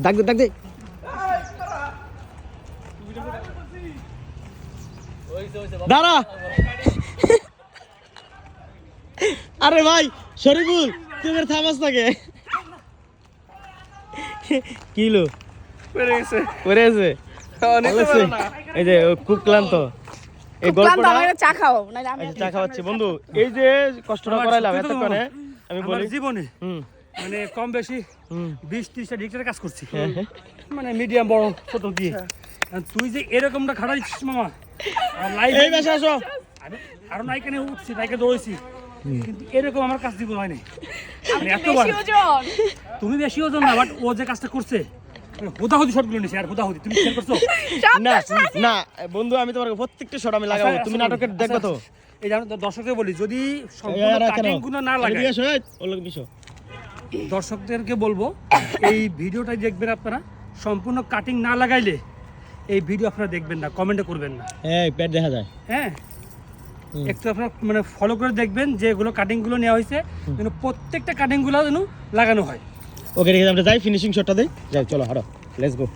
দাগ দে দাঁড়া। আরে ভাই শরীফুল তুমি থামাস নাকি? কিলো পড়ে গেছে। এই যে খুব ক্লান্ত, এই গল্পটা চা খাও নাহলে আমি চা খাওয়াচ্ছি বন্ধু। এই যে কষ্টটা করাইলাম এতক্ষণে, আমি বলি জীবনে মানে কম বেশি 20-30টা ডিক্টের কাজ করছি, মানে মিডিয়াম বড় ছোট দিয়ে। তুই যে এরকমটা খাটাইছিস মামা, এই বেশি আসো। আরো নাইকানে উঠছি, নাইকে দৌড়েছি, কিন্তু এরকম আমার কাজ দিব হয় নাই। তুমি বেশি ওজন না, বাট ও যে কাজটা করছে হুদাহুদি শটগুলো নিছে। আর হুদাহুদি তুমি খেয়াল করছো? না না বন্ধু, আমি তোমার প্রত্যেকটা শট আমি লাগাবো, তুমি নাটকের দেখবে তো। এই জানো দর্শকদের বলি, যদি সম্পূর্ণ কাটিং গুলো না লাগায়, দর্শকদেরকে বলবো এই ভিডিওটা দেখবেন আপনারা, সম্পূর্ণ কাটিং না লাগাইলে এই ভিডিও আপনারা দেখবেন না, কমেন্টে করবেন না। এই পেট দেখা যায়, হ্যাঁ একটু আপনারা মানে ফলো করে দেখবেন যে এগুলো কাটিং গুলো নেওয়া হয়েছে, যেন প্রত্যেকটা কাটিং গুলো যেন লাগানো হয়। ওকে, রেখে আমরা যাই, ফিনিশিং শটটা দেই, যাই চলো হাঁটো, লেটস গো।